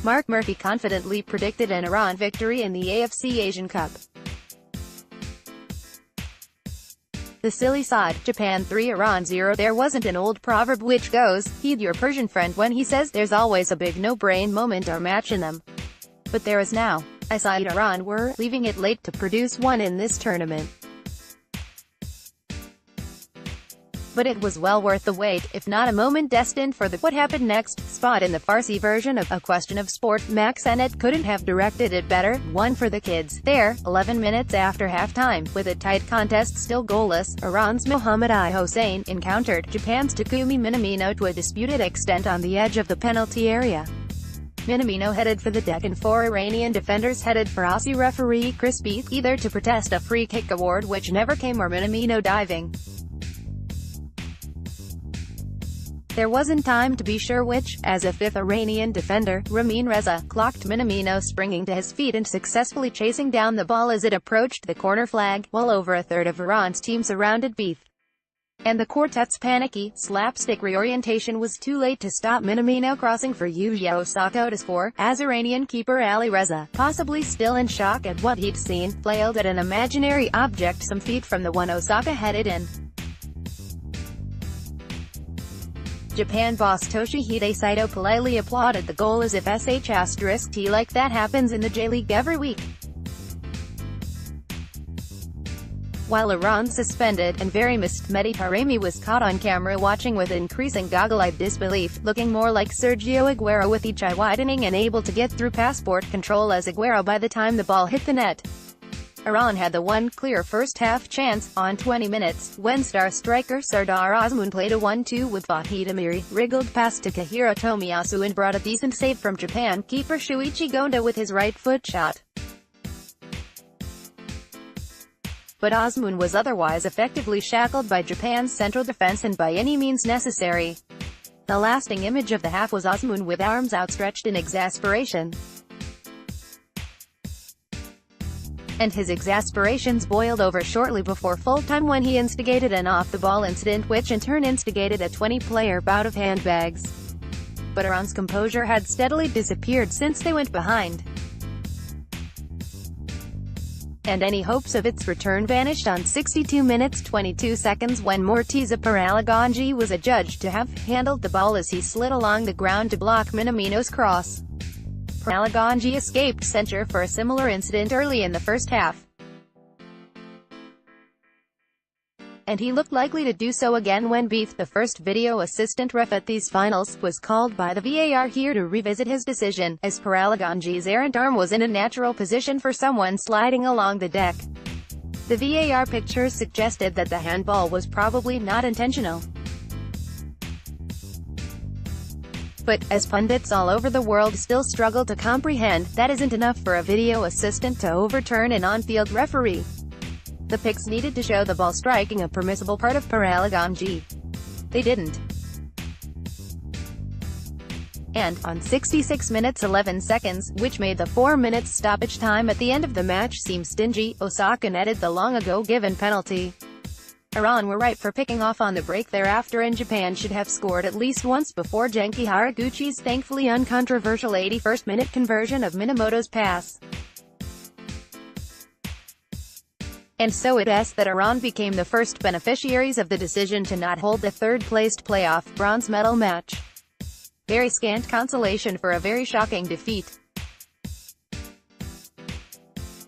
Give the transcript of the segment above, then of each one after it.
Mark Murphy confidently predicted an Iran victory in the AFC Asian Cup. The silly sod, Japan 3 Iran 0. There wasn't an old proverb which goes, heed your Persian friend when he says there's always a big no-brain moment or match in them. But there is now. I saw Iran were leaving it late to produce one in this tournament. But it was well worth the wait, if not a moment destined for the what happened next spot in the Farsi version of A Question of Sport. Mack Sennett couldn't have directed it better. One for the kids. There, 11 minutes after halftime, with a tight contest still goalless, Iran's Mohammad I. Hossein encountered Japan's Takumi Minamino to a disputed extent on the edge of the penalty area. Minamino headed for the deck and four Iranian defenders headed for Aussie referee Chris Beath, either to protest a free kick award which never came or Minamino diving. There wasn't time to be sure which, as a fifth Iranian defender, Ramin Reza, clocked Minamino springing to his feet and successfully chasing down the ball as it approached the corner flag, while over a third of Iran's team surrounded Beath. And the quartet's panicky, slapstick reorientation was too late to stop Minamino crossing for Yuya Osaka to score, as Iranian keeper Ali Reza, possibly still in shock at what he'd seen, flailed at an imaginary object some feet from the one Osaka headed in. Japan boss Toshihide Saito politely applauded the goal as if **T like that happens in the J-League every week. While Iran suspended and very missed Mehdi Taremi was caught on camera watching with increasing goggle-eyed disbelief, looking more like Sergio Aguero with each eye widening and able to get through passport control as Aguero by the time the ball hit the net. Iran had the one clear first-half chance, on 20 minutes, when star striker Sardar Azmoun played a 1-2 with Vahid Amiri, wriggled past Takahiro Tomiyasu and brought a decent save from Japan keeper Shuichi Gonda with his right foot shot. But Azmoun was otherwise effectively shackled by Japan's central defense and by any means necessary. The lasting image of the half was Azmoun with arms outstretched in exasperation. And his exasperations boiled over shortly before full-time when he instigated an off-the-ball incident which in turn instigated a 20-player bout of handbags. But Iran's composure had steadily disappeared since they went behind. And any hopes of its return vanished on 62 minutes 22 seconds when Morteza Paralaganji was adjudged to have handled the ball as he slid along the ground to block Minamino's cross. Paralaganji escaped censure for a similar incident early in the first half. And he looked likely to do so again when Beath, the first video assistant ref at these finals, was called by the VAR here to revisit his decision, as Paralaganji's errant arm was in a natural position for someone sliding along the deck. The VAR pictures suggested that the handball was probably not intentional. But, as pundits all over the world still struggle to comprehend, that isn't enough for a video assistant to overturn an on-field referee. The pics needed to show the ball striking a permissible part of Paralaganji. They didn't. And, on 66 minutes 11 seconds, which made the 4 minutes stoppage time at the end of the match seem stingy, Osaka netted the long-ago given penalty. Iran were ripe for picking off on the break thereafter and Japan should have scored at least once before Genki Haraguchi's thankfully uncontroversial 81st-minute conversion of Minamoto's pass. And so it is that Iran became the first beneficiaries of the decision to not hold the third-placed playoff bronze medal match. Very scant consolation for a very shocking defeat.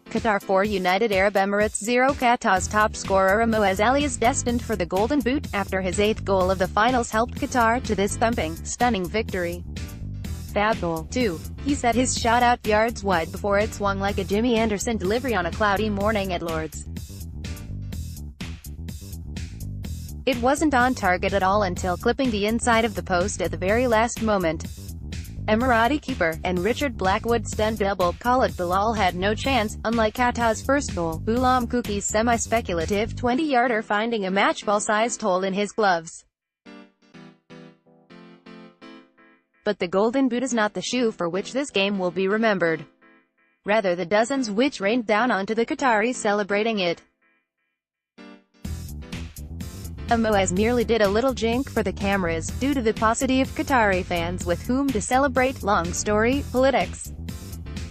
Qatar 4 United Arab Emirates 0. Qatar's top scorer Moaz Ali is destined for the Golden Boot, after his 8th goal of the finals helped Qatar to this thumping, stunning victory. Fab goal, too. He set his shot out yards wide before it swung like a Jimmy Anderson delivery on a cloudy morning at Lord's. It wasn't on target at all until clipping the inside of the post at the very last moment. Emirati keeper, and Richard Blackwood's stunned double, Khalid Bilal had no chance, unlike Qatar's first goal, Ghulam Kuki's semi-speculative 20-yarder finding a match-ball-sized hole in his gloves. But the Golden Boot is not the shoe for which this game will be remembered. Rather the dozens which rained down onto the Qataris celebrating it. Moaz merely did a little jink for the cameras, due to the paucity of Qatari fans with whom to celebrate. Long story, politics.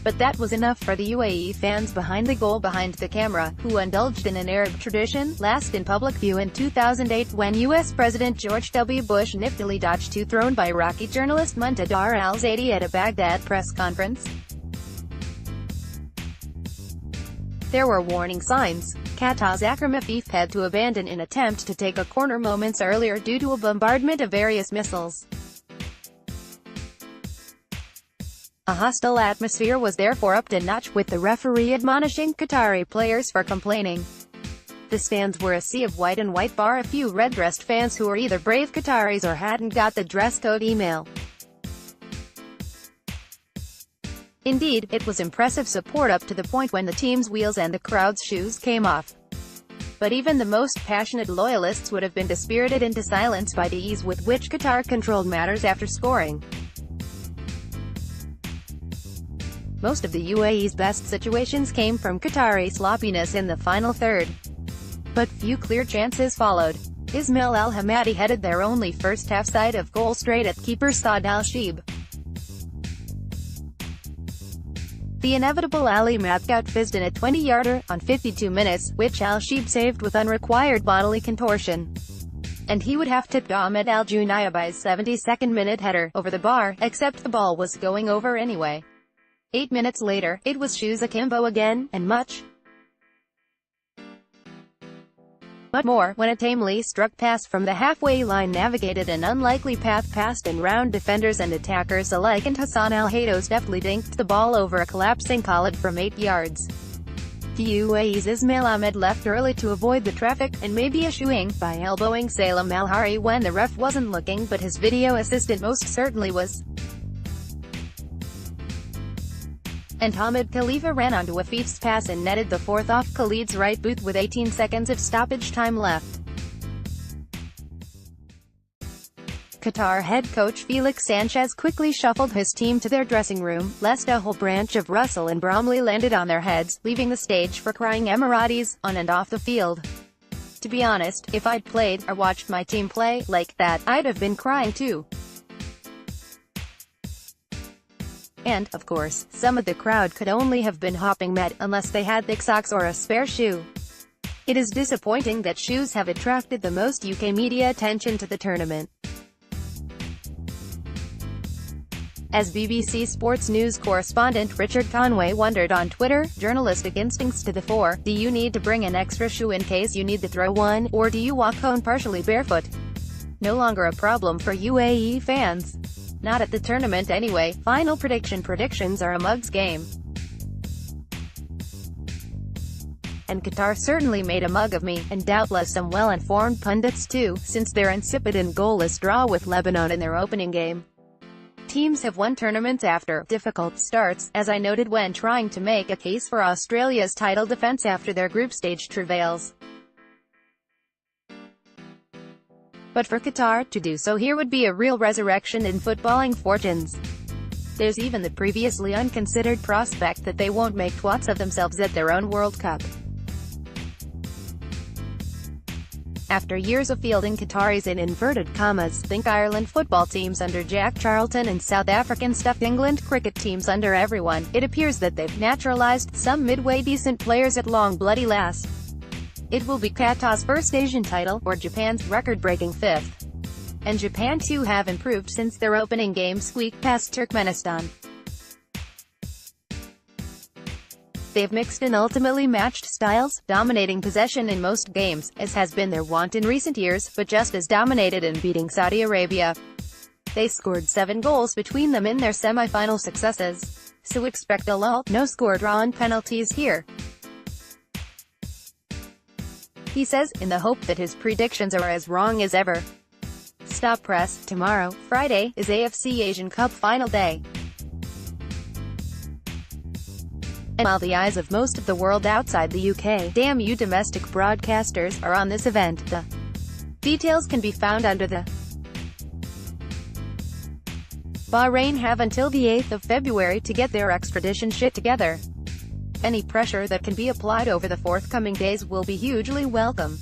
But that was enough for the UAE fans behind the goal behind the camera, who indulged in an Arab tradition, last in public view in 2008 when U.S. President George W. Bush niftily dodged two thrown by Iraqi journalist Muntadar al-Zaidi at a Baghdad press conference. There were warning signs. Qatar's Akram Afif had to abandon an attempt to take a corner moments earlier due to a bombardment of various missiles. A hostile atmosphere was therefore upped a notch, with the referee admonishing Qatari players for complaining. The stands were a sea of white and white bar a few red-dressed fans who were either brave Qataris or hadn't got the dress code email. Indeed, it was impressive support up to the point when the team's wheels and the crowd's shoes came off. But even the most passionate loyalists would have been dispirited into silence by the ease with which Qatar controlled matters after scoring. Most of the UAE's best situations came from Qatari sloppiness in the final third. But few clear chances followed. Ismail Al-Hamadi headed their only first-half sight of goal straight at keeper Saad Al-Sheeb. The inevitable Ali Mack outfizzed in a 20-yarder, on 52 minutes, which Al-Sheeb saved with unrequired bodily contortion. And he would have tipped Ahmed Al-Junayabai's 72nd minute header over the bar, except the ball was going over anyway. 8 minutes later, it was shoes akimbo again, and much more, when a tamely struck pass from the halfway line navigated an unlikely path past and round defenders and attackers alike, and Hassan Al-Haydos deftly dinked the ball over a collapsing Khalid from 8 yards. The UAE's Ismail Ahmed left early to avoid the traffic, and maybe a shoeing, by elbowing Salem Al-Hari when the ref wasn't looking, but his video assistant most certainly was. And Hamid Khalifa ran onto Afif's pass and netted the fourth off Khalid's right boot with 18 seconds of stoppage time left. Qatar head coach Felix Sanchez quickly shuffled his team to their dressing room, lest a whole branch of Russell and Bromley landed on their heads, leaving the stage for crying Emiratis, on and off the field. To be honest, if I'd played, or watched my team play, like that, I'd have been crying too. And, of course, some of the crowd could only have been hopping mad, unless they had thick socks or a spare shoe. It is disappointing that shoes have attracted the most UK media attention to the tournament. As BBC Sports News correspondent Richard Conway wondered on Twitter, journalistic instincts to the fore, do you need to bring an extra shoe in case you need to throw one, or do you walk home partially barefoot? No longer a problem for UAE fans. Not at the tournament anyway. Final predictions are a mug's game. And Qatar certainly made a mug of me, and doubtless some well-informed pundits too, since their insipid and goalless draw with Lebanon in their opening game. Teams have won tournaments after difficult starts, as I noted when trying to make a case for Australia's title defence after their group stage travails. But for Qatar to do so here would be a real resurrection in footballing fortunes. There's even the previously unconsidered prospect that they won't make twats of themselves at their own World Cup. After years of fielding Qataris in inverted commas, think Ireland football teams under Jack Charlton and South African stuffed England cricket teams under everyone, it appears that they've naturalised some midway decent players at long bloody last. It will be Qatar's first Asian title, or Japan's record-breaking fifth. And Japan too have improved since their opening game squeaked past Turkmenistan. They've mixed and ultimately matched styles, dominating possession in most games, as has been their wont in recent years, but just as dominated in beating Saudi Arabia. They scored 7 goals between them in their semi-final successes. So expect a lull, no score draw and penalties here. He says, in the hope that his predictions are as wrong as ever. Stop press. Tomorrow, Friday, is AFC Asian Cup final day. And while the eyes of most of the world outside the UK, damn you domestic broadcasters, are on this event, the details can be found under the Bahrain have until the 8th of February to get their extradition shit together. Any pressure that can be applied over the forthcoming days will be hugely welcome.